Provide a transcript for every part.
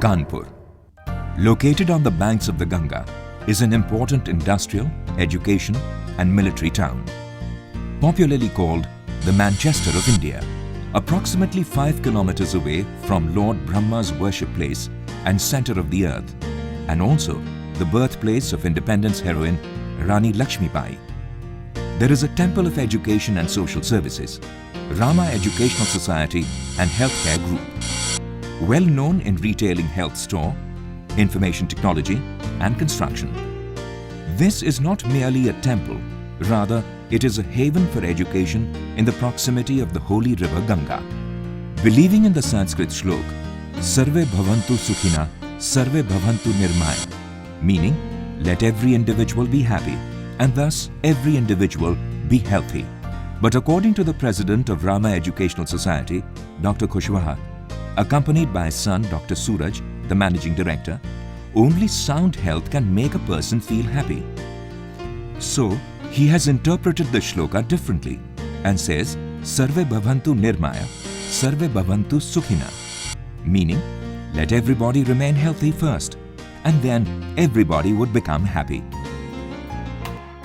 Kanpur, located on the banks of the Ganga, is an important industrial, education and military town. Popularly called the Manchester of India, approximately 5 kilometers away from Lord Brahma's worship place and center of the earth, and also the birthplace of independence heroine Rani Lakshmi Bai. There is a temple of education and social services, Rama Educational Society and Healthcare Group. Well known in retailing health store, information technology and construction. This is not merely a temple, rather it is a haven for education in the proximity of the holy river Ganga. Believing in the Sanskrit shlok, Sarve Bhavantu Sukhina, Sarve Bhavantu Nirmaya, meaning let every individual be happy and thus every individual be healthy. But according to the president of Rama Educational Society, Dr. Kushwaha, accompanied by his son Dr. Suraj, the managing director, only sound health can make a person feel happy. So, he has interpreted the shloka differently and says, Sarve Bhavantu Nirmaya, Sarve Bhavantu Sukhina, meaning, let everybody remain healthy first, and then everybody would become happy.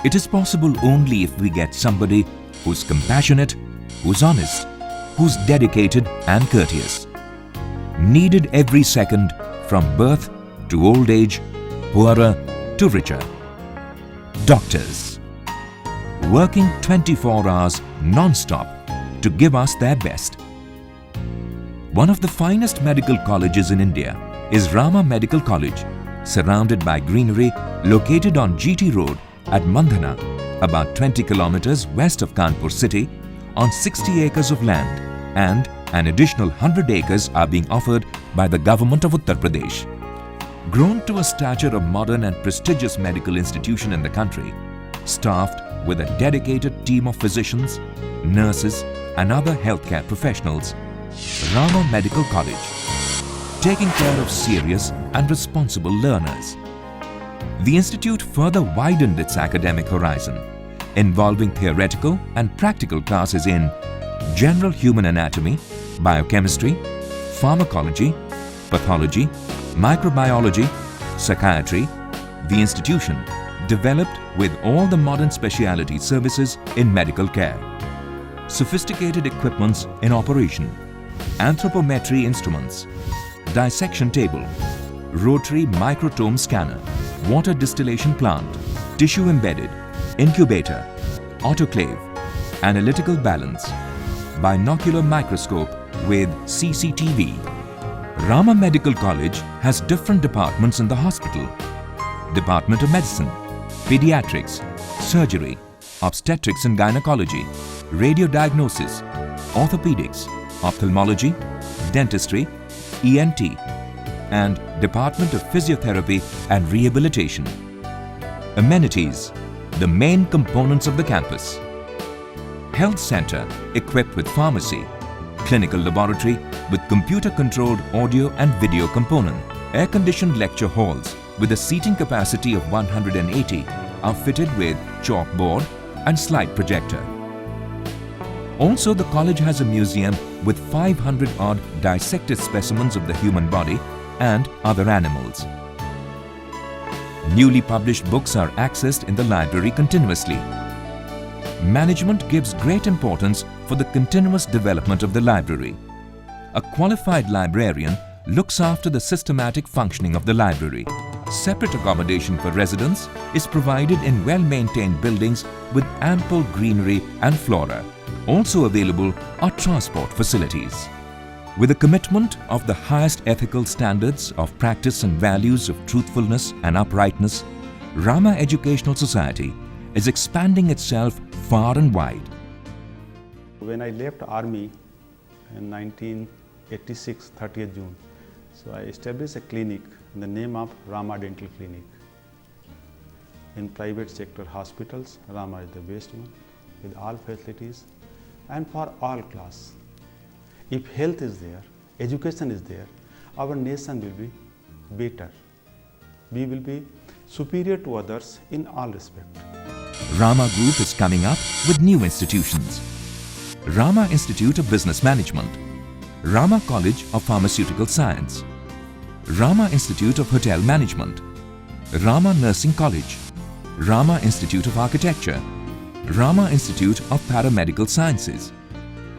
It is possible only if we get somebody who's compassionate, who's honest, who's dedicated and courteous. Needed every second from birth to old age, poorer to richer. Doctors, working 24 hours non-stop to give us their best. One of the finest medical colleges in India is Rama Medical College, surrounded by greenery, located on GT Road at Mandhana, about 20 kilometers west of Kanpur city, on 60 acres of land, and an additional 100 acres are being offered by the government of Uttar Pradesh. Grown to a stature of modern and prestigious medical institution in the country, staffed with a dedicated team of physicians, nurses and other healthcare professionals, Rama Medical College, taking care of serious and responsible learners. The institute further widened its academic horizon, involving theoretical and practical classes in general human anatomy, biochemistry, pharmacology, pathology, microbiology, psychiatry. The institution developed with all the modern specialty services in medical care, sophisticated equipments in operation, anthropometry instruments, dissection table, rotary microtome scanner, water distillation plant, tissue embedded, incubator, autoclave, analytical balance, binocular microscope with CCTV. Rama Medical College has different departments in the hospital. Department of Medicine, Pediatrics, Surgery, Obstetrics and Gynecology, Radiodiagnosis, Orthopedics, Ophthalmology, Dentistry, ENT, and Department of Physiotherapy and Rehabilitation. Amenities, the main components of the campus. Health center equipped with pharmacy, clinical laboratory with computer-controlled audio and video component. Air-conditioned lecture halls with a seating capacity of 180 are fitted with chalkboard and slide projector. Also, the college has a museum with 500-odd dissected specimens of the human body and other animals. Newly published books are accessed in the library continuously. Management gives great importance for the continuous development of the library. A qualified librarian looks after the systematic functioning of the library. Separate accommodation for residents is provided in well-maintained buildings with ample greenery and flora. Also available are transport facilities. With a commitment of the highest ethical standards of practice and values of truthfulness and uprightness, Rama Educational Society is expanding itself far and wide. When I left Army in 1986, 30th June, so I established a clinic in the name of Rama Dental Clinic. In private sector hospitals, Rama is the best one with all facilities and for all class. If health is there, education is there, our nation will be better. We will be superior to others in all respect. Rama Group is coming up with new institutions. Rama Institute of Business Management, Rama College of Pharmaceutical Science, Rama Institute of Hotel Management, Rama Nursing College, Rama Institute of Architecture, Rama Institute of Paramedical Sciences,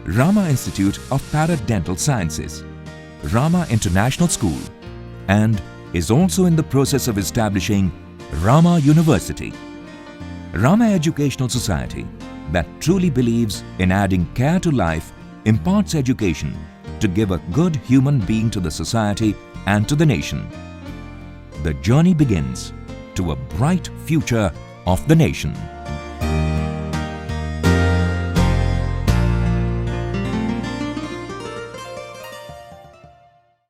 Rama Institute of Paradental Sciences, Rama International School, and is also in the process of establishing Rama University. Rama Educational Society, that truly believes in adding care to life, imparts education to give a good human being to the society and to the nation. The journey begins to a bright future of the nation.